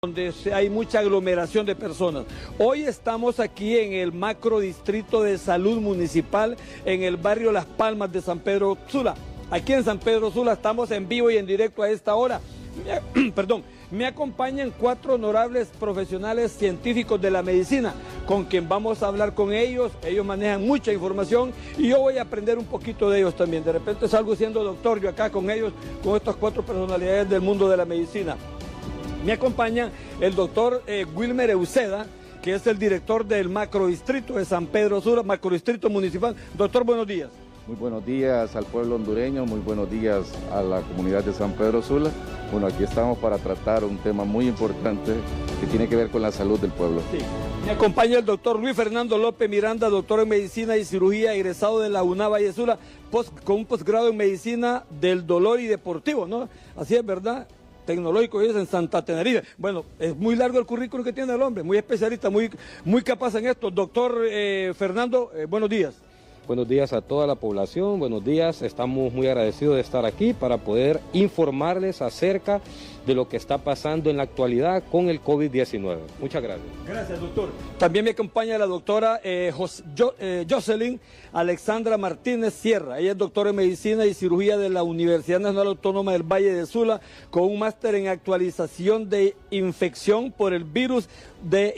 donde hay mucha aglomeración de personas. Hoy estamos aquí en el macrodistrito de salud municipal en el barrio Las Palmas de San Pedro Sula. Aquí en San Pedro Sula estamos en vivo y en directo a esta hora. Me acompañan 4 honorables profesionales científicos de la medicina, con quien vamos a hablar con ellos. Ellos manejan mucha información y yo voy a aprender un poquito de ellos también. De repente salgo siendo doctor yo acá con ellos, con estas 4 personalidades del mundo de la medicina. Me acompaña el doctor Wilmer Euseda, que es el director del macrodistrito de San Pedro Sula, macrodistrito municipal. Doctor, buenos días. Muy buenos días al pueblo hondureño, muy buenos días a la comunidad de San Pedro Sula. Bueno, aquí estamos para tratar un tema muy importante que tiene que ver con la salud del pueblo. Sí. Me acompaña el doctor Luis Fernando López Miranda, doctor en medicina y cirugía, egresado de la UNA Valle Sula, con un posgrado en medicina del dolor y deportivo, ¿no? Así es, ¿verdad? Tecnológico, es en Santa Tenerife. Bueno, es muy largo el currículum que tiene el hombre, muy especialista, muy capaz en esto. Doctor Fernando, buenos días. Buenos días a toda la población, buenos días, estamos muy agradecidos de estar aquí para poder informarles acerca de lo que está pasando en la actualidad con el COVID-19. Muchas gracias. Gracias, doctor. También me acompaña la doctora Jocelyn Alexandra Martínez Sierra. Ella es doctora en medicina y cirugía de la Universidad Nacional Autónoma del Valle de Sula, con un máster en actualización de infección por el virus de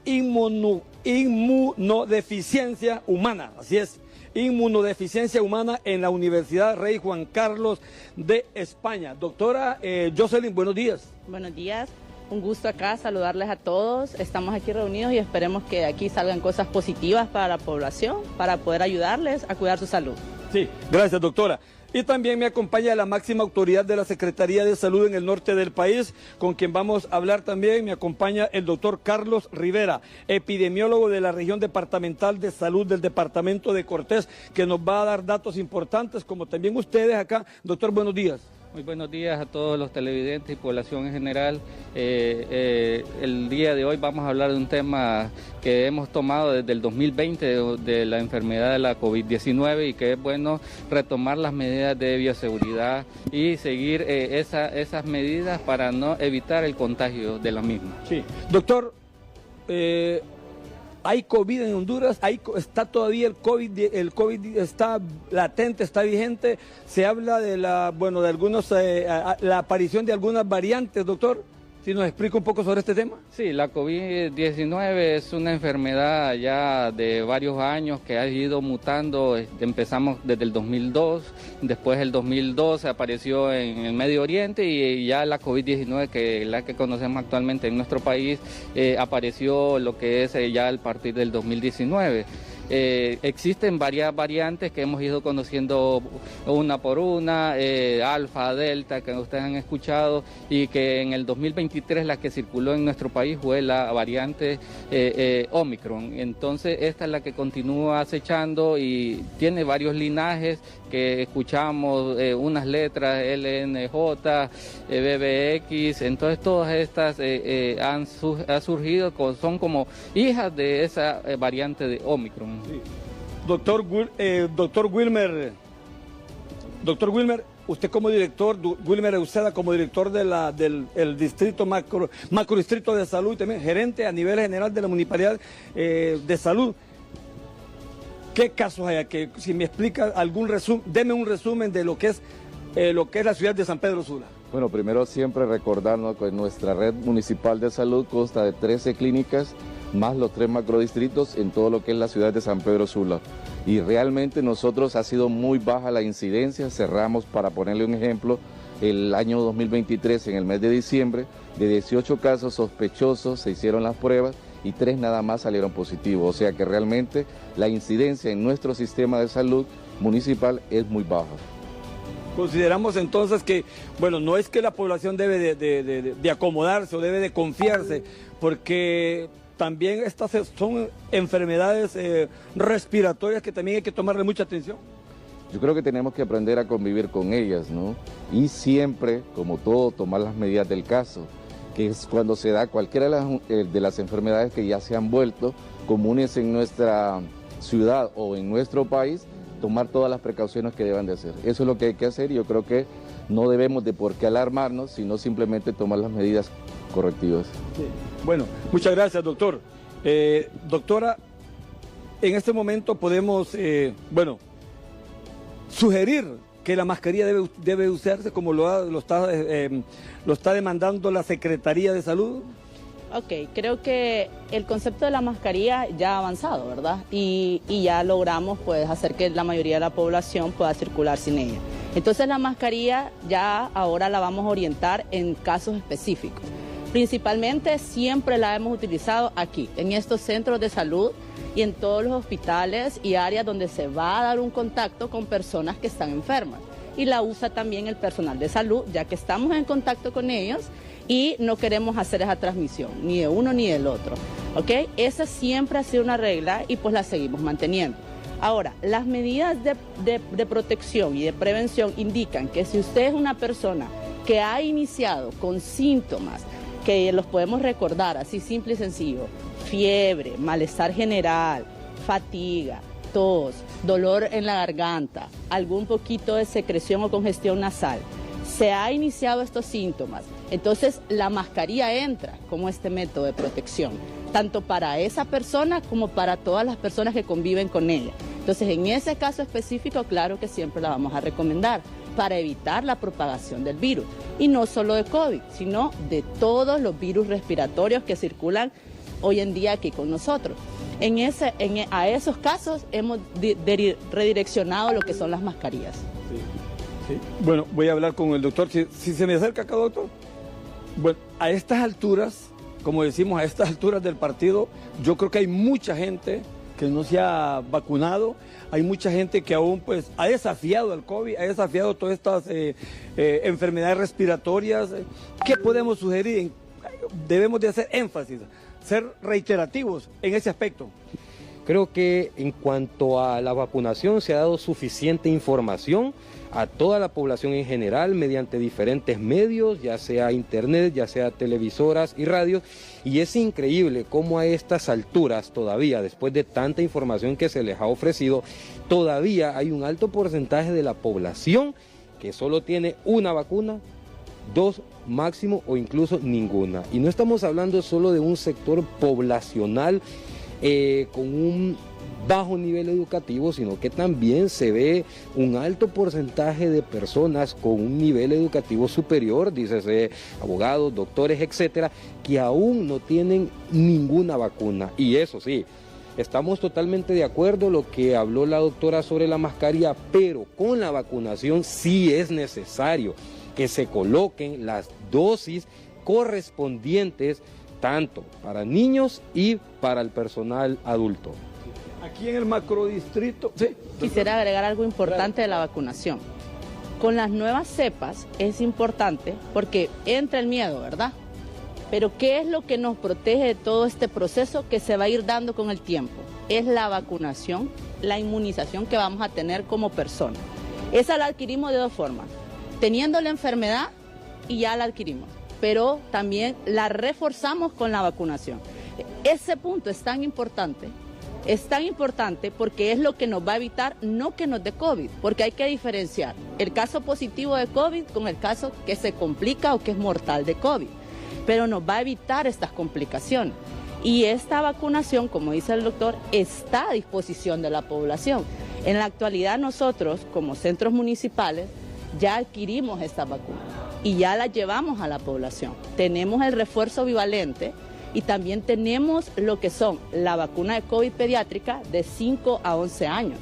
inmunodeficiencia humana, así es, inmunodeficiencia humana en la Universidad Rey Juan Carlos de España. Doctora Jocelyn, buenos días. Buenos días, un gusto acá saludarles a todos. Estamos aquí reunidos y esperemos que aquí salgan cosas positivas para la población, para poder ayudarles a cuidar su salud. Sí, gracias, doctora. Y también me acompaña la máxima autoridad de la Secretaría de Salud en el norte del país, con quien vamos a hablar también. Me acompaña el doctor Carlos Rivera, epidemiólogo de la región departamental de salud del departamento de Cortés, que nos va a dar datos importantes, como también ustedes acá. Doctor, buenos días. Muy buenos días a todos los televidentes y población en general. El día de hoy vamos a hablar de un tema que hemos tomado desde el 2020 de la enfermedad de la COVID-19 y que es bueno retomar las medidas de bioseguridad y seguir esas medidas para no evitar el contagio de la misma. Sí, doctor, ¿hay COVID en Honduras? ¿Está todavía el COVID está latente, está vigente? Se habla de la aparición de algunas variantes, doctor. ¿Si nos explica un poco sobre este tema? Sí, la COVID-19 es una enfermedad ya de varios años que ha ido mutando. Empezamos desde el 2002, después el 2012 apareció en el Medio Oriente y ya la COVID-19, que es la que conocemos actualmente en nuestro país, apareció lo que es ya a partir del 2019. Existen varias variantes que hemos ido conociendo una por una, alfa, delta, que ustedes han escuchado, y que en el 2023 la que circuló en nuestro país fue la variante Omicron. Entonces esta es la que continúa acechando y tiene varios linajes que escuchamos, unas letras LNJ, BBX, entonces todas estas han surgido, son como hijas de esa variante de Omicron. Sí. Doctor Wilmer, usted como director, Wilmer Euseda como director del distrito macrodistrito de salud, también gerente a nivel general de la municipalidad de salud. ¿Qué casos hay aquí? Si me explica algún resumen, deme un resumen de lo que es la ciudad de San Pedro Sula. Bueno, primero siempre recordarnos que nuestra red municipal de salud consta de 13 clínicas, más los 3 macrodistritos en todo lo que es la ciudad de San Pedro Sula. Y realmente nosotros ha sido muy baja la incidencia. Cerramos, para ponerle un ejemplo, el año 2023 en el mes de diciembre, de 18 casos sospechosos se hicieron las pruebas y 3 nada más salieron positivos. O sea que realmente la incidencia en nuestro sistema de salud municipal es muy baja. Consideramos entonces que, bueno, no es que la población debe de acomodarse o debe de confiarse, porque también estas son enfermedades respiratorias que también hay que tomarle mucha atención. Yo creo que tenemos que aprender a convivir con ellas, ¿no? Y siempre, como todo, tomar las medidas del caso, que es cuando se da cualquiera de las enfermedades que ya se han vuelto comunes en nuestra ciudad o en nuestro país, tomar todas las precauciones que deban de hacer. Eso es lo que hay que hacer y yo creo que no debemos de por qué alarmarnos, sino simplemente tomar las medidas correctivas. Sí. Bueno, muchas gracias, doctor. Doctora, en este momento podemos, sugerir que la mascarilla debe usarse como lo está demandando la Secretaría de Salud. Ok, creo que el concepto de la mascarilla ya ha avanzado, ¿verdad? Y ya logramos pues hacer que la mayoría de la población pueda circular sin ella. Entonces la mascarilla ya ahora la vamos a orientar en casos específicos. Principalmente siempre la hemos utilizado aquí, en estos centros de salud y en todos los hospitales y áreas donde se va a dar un contacto con personas que están enfermas. Y la usa también el personal de salud, ya que estamos en contacto con ellos y no queremos hacer esa transmisión, ni de uno ni del otro. ¿Ok? Esa siempre ha sido una regla y pues la seguimos manteniendo. Ahora, las medidas de protección y de prevención indican que si usted es una persona que ha iniciado con síntomas, que los podemos recordar así simple y sencillo, fiebre, malestar general, fatiga, tos, dolor en la garganta, algún poquito de secreción o congestión nasal, se ha iniciado estos síntomas, entonces la mascarilla entra como este método de protección, tanto para esa persona como para todas las personas que conviven con ella. Entonces, en ese caso específico, claro que siempre la vamos a recomendar para evitar la propagación del virus. Y no solo de COVID, sino de todos los virus respiratorios que circulan hoy en día aquí con nosotros. A esos casos hemos redireccionado lo que son las mascarillas. Sí. Sí. Bueno, voy a hablar con el doctor. Si se me acerca acá, doctor. Bueno, a estas alturas, como decimos, a estas alturas del partido, yo creo que hay mucha gente que no se ha vacunado, hay mucha gente que aún pues ha desafiado al COVID, ha desafiado todas estas enfermedades respiratorias. ¿Qué podemos sugerir? Debemos de hacer énfasis, ser reiterativos en ese aspecto. Creo que en cuanto a la vacunación se ha dado suficiente información a toda la población en general mediante diferentes medios, ya sea internet, ya sea televisoras y radios, y es increíble cómo a estas alturas todavía, después de tanta información que se les ha ofrecido, todavía hay un alto porcentaje de la población que solo tiene una vacuna, 2 máximo o incluso ninguna. Y no estamos hablando solo de un sector poblacional con un bajo nivel educativo, sino que también se ve un alto porcentaje de personas con un nivel educativo superior, dícese abogados, doctores, etcétera, que aún no tienen ninguna vacuna. Y eso sí, estamos totalmente de acuerdo lo que habló la doctora sobre la mascarilla, pero con la vacunación sí es necesario que se coloquen las dosis correspondientes tanto para niños y para el personal adulto. Aquí en el macrodistrito, sí. Quisiera agregar algo importante de la vacunación. Con las nuevas cepas es importante porque entra el miedo, ¿verdad? Pero ¿qué es lo que nos protege de todo este proceso que se va a ir dando con el tiempo? Es la vacunación, la inmunización que vamos a tener como persona. Esa la adquirimos de 2 formas. Teniendo la enfermedad y ya la adquirimos, pero también la reforzamos con la vacunación. Ese punto es tan importante porque es lo que nos va a evitar no que nos dé COVID, porque hay que diferenciar el caso positivo de COVID con el caso que se complica o que es mortal de COVID, pero nos va a evitar estas complicaciones. Y esta vacunación, como dice el doctor, está a disposición de la población. En la actualidad nosotros, como centros municipales, ya adquirimos esta vacuna y ya la llevamos a la población. Tenemos el refuerzo bivalente y también tenemos lo que son la vacuna de COVID pediátrica de 5 a 11 años.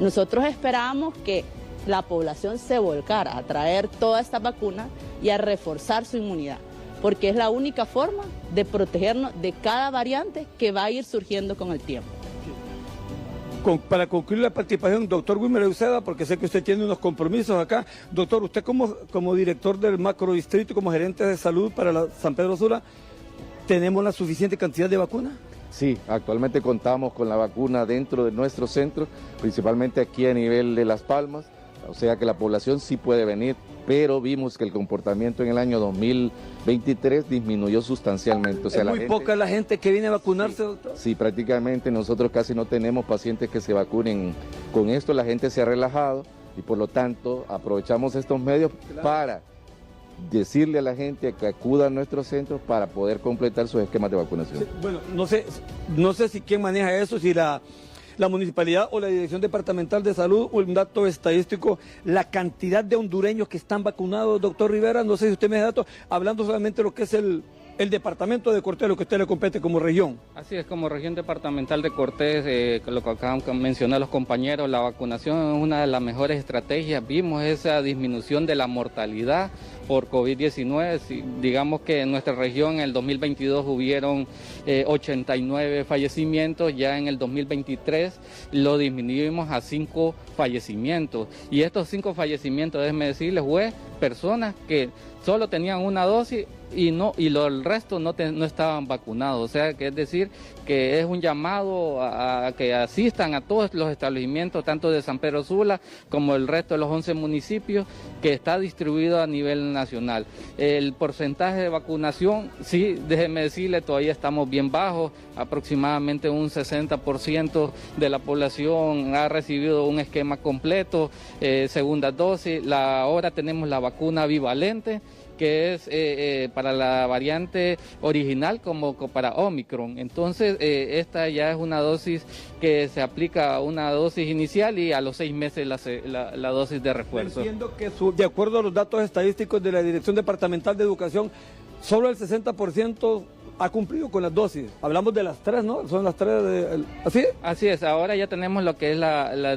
Nosotros esperamos que la población se volcara a traer toda esta vacuna y a reforzar su inmunidad, porque es la única forma de protegernos de cada variante que va a ir surgiendo con el tiempo. Para concluir la participación, doctor Wilmer Uceda, porque sé que usted tiene unos compromisos acá. Doctor, usted como director del macrodistrito, como gerente de salud para San Pedro Sula, ¿tenemos la suficiente cantidad de vacunas? Sí, actualmente contamos con la vacuna dentro de nuestro centro, principalmente aquí a nivel de Las Palmas, o sea que la población sí puede venir, pero vimos que el comportamiento en el año 2023 disminuyó sustancialmente. O sea, ¿Es muy poca la gente que viene a vacunarse, sí, doctor? Sí, prácticamente nosotros casi no tenemos pacientes que se vacunen con esto, la gente se ha relajado y por lo tanto aprovechamos estos medios para decirle a la gente que acuda a nuestros centros para poder completar sus esquemas de vacunación. Sí, bueno, no sé si quién maneja eso, si la municipalidad o la Dirección Departamental de Salud, o un dato estadístico, la cantidad de hondureños que están vacunados, doctor Rivera, no sé si usted me da datos, hablando solamente de lo que es el departamento de Cortés, lo que a usted le compete como región. Así es, como región departamental de Cortés, lo que acaban de mencionar los compañeros, la vacunación es una de las mejores estrategias. Vimos esa disminución de la mortalidad por COVID-19. Digamos que en nuestra región en el 2022 hubieron 89 fallecimientos, ya en el 2023 lo disminuimos a 5 fallecimientos. Y estos 5 fallecimientos, déjenme decirles, fue personas que solo tenían una dosis y el resto no estaban vacunados. O sea, que es decir, que es un llamado a que asistan a todos los establecimientos, tanto de San Pedro Sula como el resto de los 11 municipios, que está distribuido a nivel nacional. El porcentaje de vacunación, sí, déjeme decirle, todavía estamos bien bajos, aproximadamente un 60% de la población ha recibido un esquema completo, segunda dosis. Ahora tenemos la vacuna bivalente, que es para la variante original como para Omicron. Entonces, esta ya es una dosis que se aplica, una dosis inicial, y a los 6 meses la dosis de refuerzo. Entiendo que de acuerdo a los datos estadísticos de la Dirección Departamental de Educación, solo el 60% ha cumplido con las dosis. Hablamos de las 3, ¿no? Son las 3 ¿así? Así es, ahora ya tenemos lo que es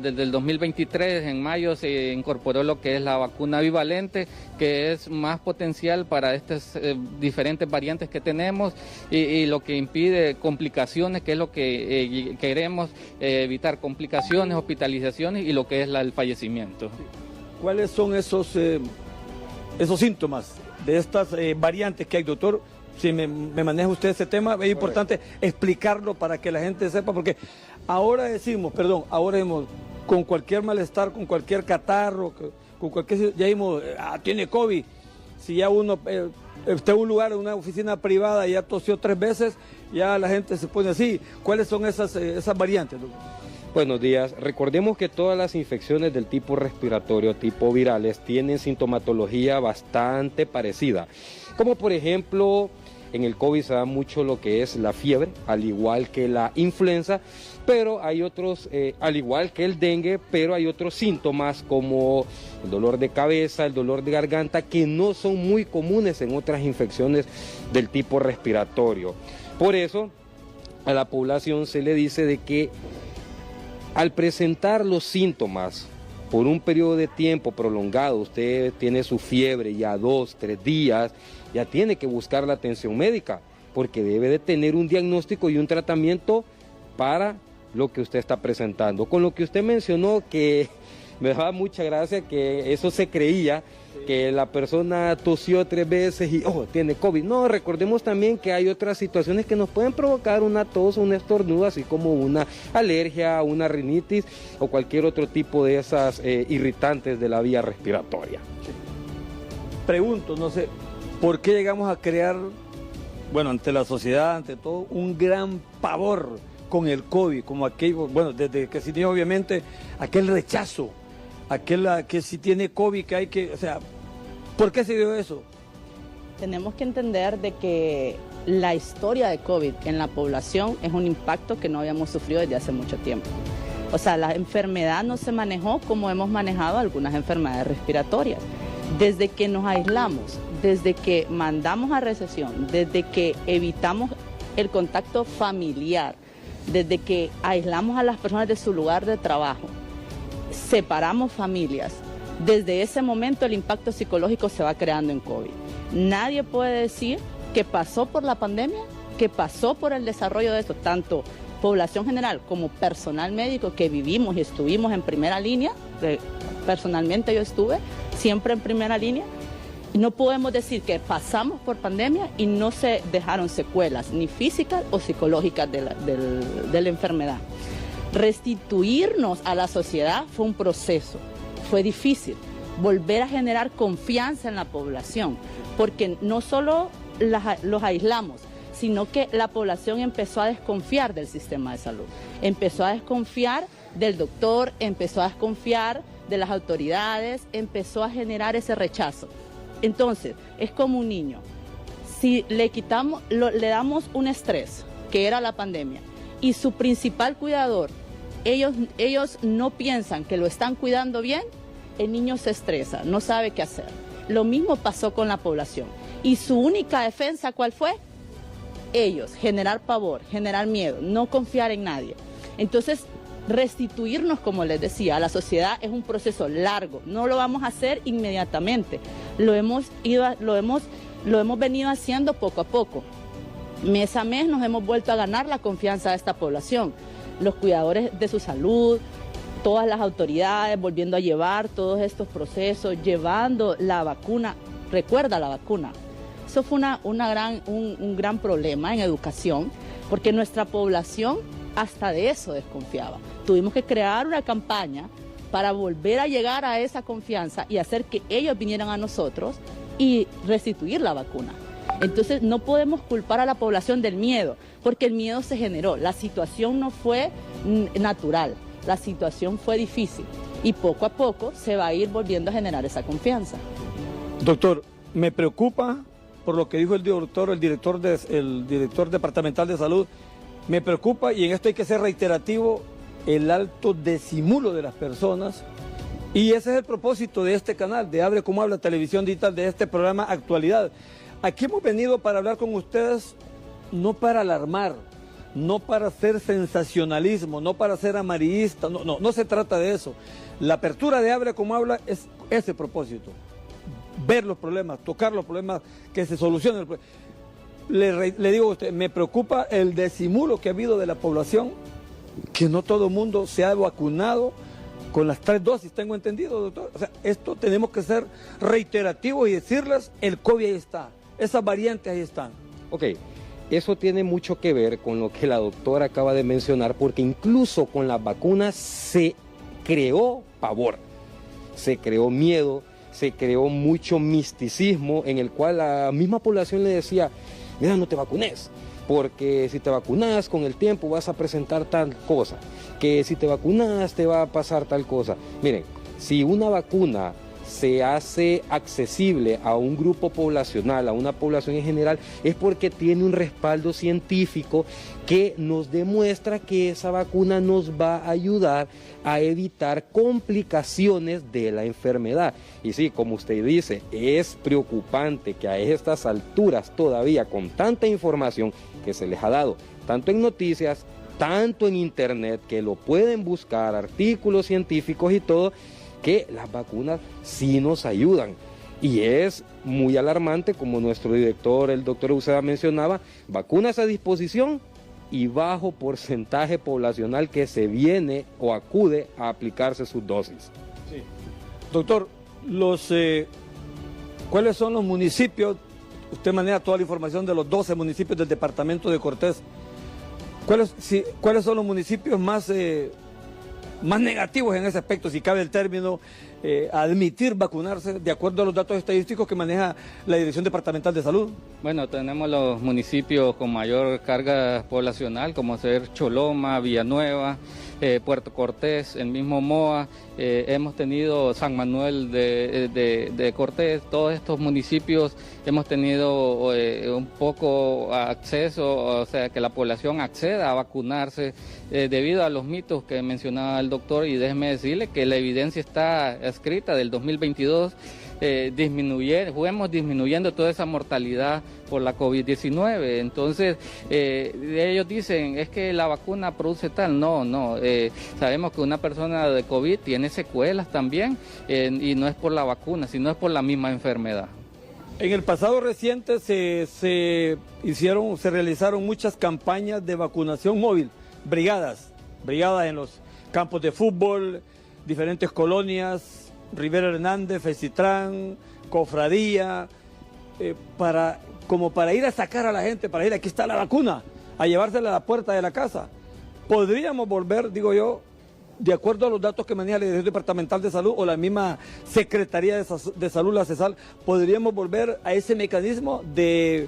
desde el 2023, en mayo se incorporó lo que es la vacuna bivalente, que es más potencial para estas diferentes variantes que tenemos y lo que impide complicaciones, que es lo que queremos evitar, complicaciones, hospitalizaciones y lo que es el fallecimiento. ¿Cuáles son esos síntomas de estas variantes que hay, doctor? Si me maneja usted ese tema, es importante explicarlo para que la gente sepa, porque ahora decimos, con cualquier malestar, con cualquier catarro, con cualquier, ya decimos, tiene COVID. Si ya uno está en un lugar, en una oficina privada, y ya tosió 3 veces, ya la gente se pone así. ¿Cuáles son esas variantes, doctor? Buenos días. Recordemos que todas las infecciones del tipo respiratorio, tipo virales, tienen sintomatología bastante parecida. Como por ejemplo, en el COVID se da mucho lo que es la fiebre, al igual que la influenza, pero hay otros, al igual que el dengue, pero hay otros síntomas como el dolor de cabeza, el dolor de garganta, que no son muy comunes en otras infecciones del tipo respiratorio. Por eso, a la población se le dice de que al presentar los síntomas por un periodo de tiempo prolongado, usted tiene su fiebre ya 2, 3 días, ya tiene que buscar la atención médica, porque debe de tener un diagnóstico y un tratamiento para lo que usted está presentando. Con lo que usted mencionó, que me daba mucha gracia, que eso se creía, que la persona tosió 3 veces y tiene COVID. No, recordemos también que hay otras situaciones que nos pueden provocar una tos, un estornudo, así como una alergia, una rinitis o cualquier otro tipo de esas irritantes de la vía respiratoria. Pregunto, no sé, ¿por qué llegamos a crear, ante la sociedad, ante todo, un gran pavor con el COVID? Como aquello, desde que se tiene obviamente aquel rechazo, que si tiene COVID, que hay que, ¿por qué se dio eso? Tenemos que entender de que la historia de COVID en la población es un impacto que no habíamos sufrido desde hace mucho tiempo. O sea, la enfermedad no se manejó como hemos manejado algunas enfermedades respiratorias. Desde que nos aislamos, desde que mandamos a recesión, desde que evitamos el contacto familiar, desde que aislamos a las personas de su lugar de trabajo, separamos familias, desde ese momento el impacto psicológico se va creando en COVID. Nadie puede decir que pasó por la pandemia, que pasó por el desarrollo de esto, tanto población general como personal médico que vivimos y estuvimos en primera línea. Personalmente yo estuve siempre en primera línea. Y no podemos decir que pasamos por pandemia y no se dejaron secuelas, ni físicas o psicológicas de la enfermedad. Restituirnos a la sociedad fue un proceso, fue difícil. Volver a generar confianza en la población, porque no solo los aislamos, sino que la población empezó a desconfiar del sistema de salud, empezó a desconfiar del doctor, empezó a desconfiar de las autoridades, empezó a generar ese rechazo. Entonces, es como un niño. Si le damos un estrés, que era la pandemia, y su principal cuidador, ellos no piensan que lo están cuidando bien, el niño se estresa, no sabe qué hacer. Lo mismo pasó con la población. Y su única defensa, ¿cuál fue? Ellos, generar pavor, generar miedo, no confiar en nadie. Entonces, restituirnos, como les decía, a la sociedad es un proceso largo, no lo vamos a hacer inmediatamente, lo hemos venido haciendo poco a poco. Mes a mes nos hemos vuelto a ganar la confianza de esta población, los cuidadores de su salud, todas las autoridades volviendo a llevar todos estos procesos, llevando la vacuna. Recuerda la vacuna. Eso fue un gran problema en educación, porque nuestra población hasta de eso desconfiaba. Tuvimos que crear una campaña para volver a llegar a esa confianza y hacer que ellos vinieran a nosotros y restituir la vacuna. Entonces no podemos culpar a la población del miedo, porque el miedo se generó. La situación no fue natural, la situación fue difícil y poco a poco se va a ir volviendo a generar esa confianza. Doctor, me preocupa por lo que dijo el director departamental de salud. Me preocupa, y en esto hay que ser reiterativo, el alto disimulo de las personas. Y ese es el propósito de este canal, de Hable Como Habla Televisión Digital, de este programa Actualidad. Aquí hemos venido para hablar con ustedes, no para alarmar, no para hacer sensacionalismo, no para ser amarillista, no se trata de eso. La apertura de Hable Como Habla es ese propósito, ver los problemas, tocar los problemas, que se solucionen. Le digo a usted, me preocupa el disimulo que ha habido de la población, que no todo el mundo se ha vacunado con las 3 dosis, tengo entendido, doctor. O sea, esto tenemos que ser reiterativos y decirles, el COVID ahí está, esas variantes ahí están. Ok, eso tiene mucho que ver con lo que la doctora acaba de mencionar, porque incluso con las vacunas se creó pavor, se creó miedo, se creó mucho misticismo en el cual la misma población le decía, mira, no te vacunes, porque si te vacunas con el tiempo vas a presentar tal cosa, que si te vacunas te va a pasar tal cosa. Miren, si una vacuna se hace accesible a un grupo poblacional, a una población en general, es porque tiene un respaldo científico que nos demuestra que esa vacuna nos va a ayudar a evitar complicaciones de la enfermedad. Y sí, como usted dice, es preocupante que a estas alturas todavía, con tanta información que se les ha dado, tanto en noticias, tanto en internet, que lo pueden buscar, artículos científicos y todo, que las vacunas sí nos ayudan. Y es muy alarmante, como nuestro director, el doctor Uceda, mencionaba, vacunas a disposición y bajo porcentaje poblacional que se viene o acude a aplicarse sus dosis. Sí. Doctor, ¿cuáles son los municipios? Usted maneja toda la información de los 12 municipios del departamento de Cortés. ¿Cuáles son los municipios más negativos en ese aspecto, si cabe el término, admitir vacunarse, de acuerdo a los datos estadísticos que maneja la Dirección Departamental de Salud? Bueno, tenemos los municipios con mayor carga poblacional, como ser Choloma, Villanueva, Puerto Cortés, el mismo Moa, hemos tenido San Manuel de Cortés. Todos estos municipios hemos tenido un poco acceso, o sea, que la población acceda a vacunarse debido a los mitos que mencionaba el doctor, y déjeme decirle que la evidencia está escrita del 2022, fuimos disminuyendo toda esa mortalidad por la COVID-19. Entonces, ellos dicen, es que la vacuna produce tal. No, sabemos que una persona de COVID tiene secuelas también, y no es por la vacuna, sino es por la misma enfermedad. En el pasado reciente se realizaron muchas campañas de vacunación móvil, brigadas en los campos de fútbol, diferentes colonias, Rivera Hernández, Fecitrán, Cofradía, como para ir a sacar a la gente, para ir, aquí está la vacuna, a llevársela a la puerta de la casa. Podríamos volver, digo yo, de acuerdo a los datos que maneja la Dirección Departamental de Salud o la misma Secretaría de Salud, la CESAL, podríamos volver a ese mecanismo de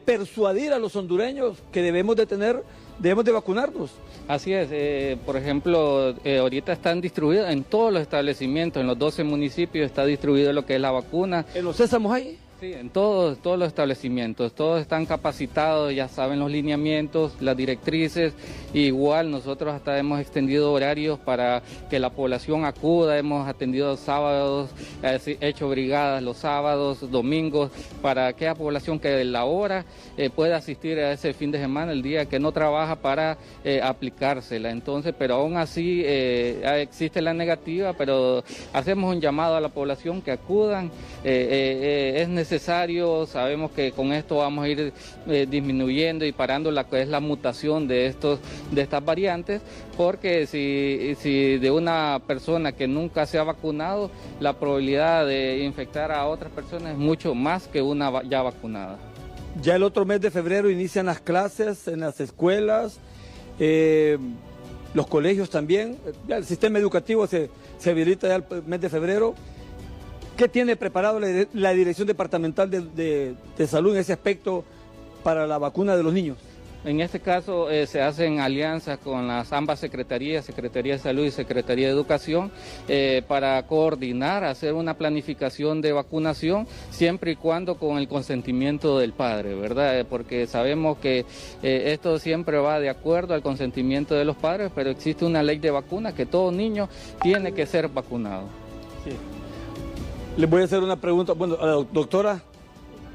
persuadir a los hondureños que debemos de tener debemos de vacunarnos. Así es, por ejemplo, ahorita están distribuidos en todos los establecimientos, en los 12 municipios está distribuido lo que es la vacuna. ¿En los sésamos hay? Sí, en todos los establecimientos, todos están capacitados, ya saben los lineamientos, las directrices. Igual nosotros hasta hemos extendido horarios para que la población acuda, hemos atendido sábados, hecho brigadas los sábados, domingos, para aquella población que de la hora pueda asistir a ese fin de semana, el día que no trabaja, para aplicársela. Entonces, pero aún así existe la negativa, pero hacemos un llamado a la población que acudan, es necesario, sabemos que con esto vamos a ir disminuyendo y parando la que es la mutación de estas variantes, porque si de una persona que nunca se ha vacunado, la probabilidad de infectar a otras personas es mucho más que una ya vacunada. Ya el otro mes de febrero inician las clases en las escuelas, los colegios también, ya el sistema educativo se habilita ya el mes de febrero. ¿Qué tiene preparado la Dirección Departamental de Salud en ese aspecto para la vacuna de los niños? En este caso se hacen alianzas con las ambas secretarías, Secretaría de Salud y Secretaría de Educación, para coordinar, hacer una planificación de vacunación, siempre y cuando con el consentimiento del padre, ¿verdad? Porque sabemos que esto siempre va de acuerdo al consentimiento de los padres, pero existe una ley de vacuna que todo niño tiene que ser vacunado. Sí. Les voy a hacer una pregunta, bueno, a la doctora,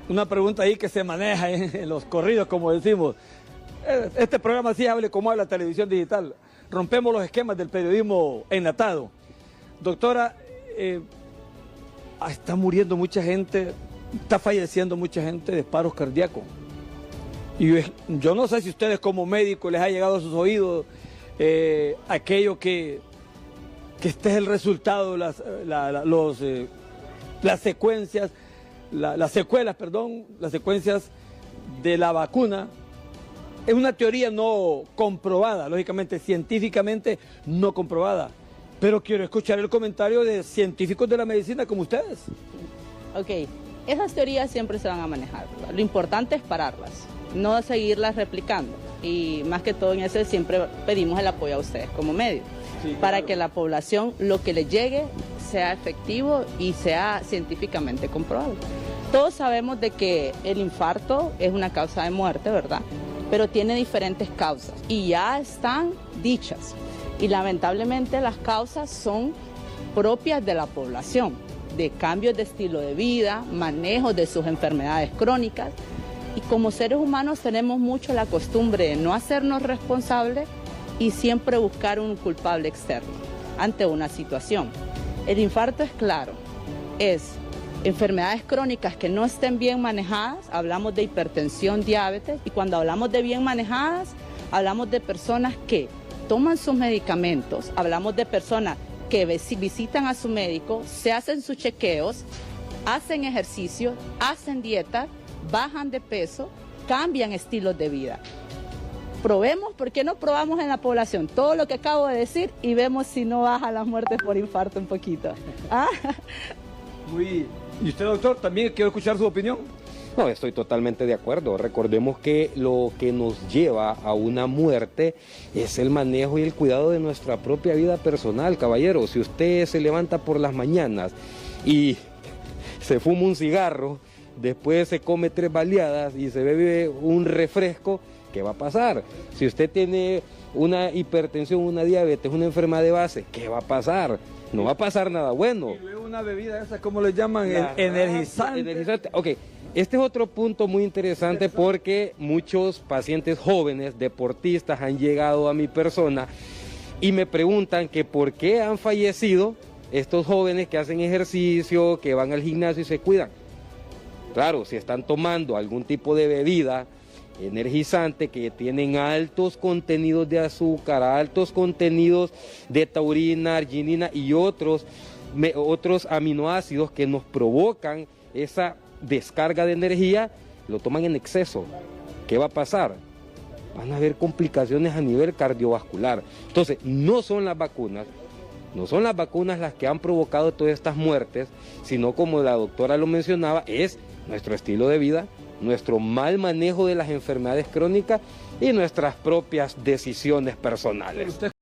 una pregunta ahí que se maneja en los corridos, como decimos. Este programa sí hable como habla la televisión digital. Rompemos los esquemas del periodismo enlatado. Doctora, está muriendo mucha gente, está falleciendo mucha gente de paros cardíacos. Y yo no sé si ustedes como médicos les ha llegado a sus oídos aquello que este es el resultado, las secuencias de la vacuna. Es una teoría no comprobada, lógicamente, científicamente no comprobada. Pero quiero escuchar el comentario de científicos de la medicina como ustedes. Ok, esas teorías siempre se van a manejar, ¿verdad? Lo importante es pararlas, no seguirlas replicando. Y más que todo en eso siempre pedimos el apoyo a ustedes como medios, sí, para que la población, lo que le llegue, sea efectivo y sea científicamente comprobable. Todos sabemos de que el infarto es una causa de muerte, ¿verdad? Pero tiene diferentes causas y ya están dichas. Y lamentablemente las causas son propias de la población, de cambios de estilo de vida, manejo de sus enfermedades crónicas. Y como seres humanos tenemos mucho la costumbre de no hacernos responsables y siempre buscar un culpable externo ante una situación. El infarto es claro, es enfermedades crónicas que no estén bien manejadas, hablamos de hipertensión, diabetes, y cuando hablamos de bien manejadas, hablamos de personas que toman sus medicamentos, hablamos de personas que visitan a su médico, se hacen sus chequeos, hacen ejercicio, hacen dieta, bajan de peso, cambian estilos de vida. Probemos, ¿por qué no probamos en la población todo lo que acabo de decir y vemos si no baja las muertes por infarto un poquito? ¿Ah? ¿Y usted, doctor, también quiero escuchar su opinión? No, estoy totalmente de acuerdo. Recordemos que lo que nos lleva a una muerte es el manejo y el cuidado de nuestra propia vida personal, caballero. Si usted se levanta por las mañanas y se fuma un cigarro, después se come 3 baleadas y se bebe un refresco, ¿qué va a pasar? Si usted tiene una hipertensión, una diabetes, una enfermedad de base, ¿qué va a pasar? No va a pasar nada bueno. Y luego una bebida esa, ¿cómo le llaman? Energizante. Ok, este es otro punto muy interesante porque muchos pacientes jóvenes, deportistas, han llegado a mi persona y me preguntan que por qué han fallecido estos jóvenes que hacen ejercicio, que van al gimnasio y se cuidan. Claro, si están tomando algún tipo de bebida energizante que tienen altos contenidos de azúcar, altos contenidos de taurina, arginina y otros aminoácidos que nos provocan esa descarga de energía, lo toman en exceso. ¿Qué va a pasar? Van a haber complicaciones a nivel cardiovascular. Entonces, no son las vacunas las que han provocado todas estas muertes, sino, como la doctora lo mencionaba, es nuestro estilo de vida, nuestro mal manejo de las enfermedades crónicas y nuestras propias decisiones personales.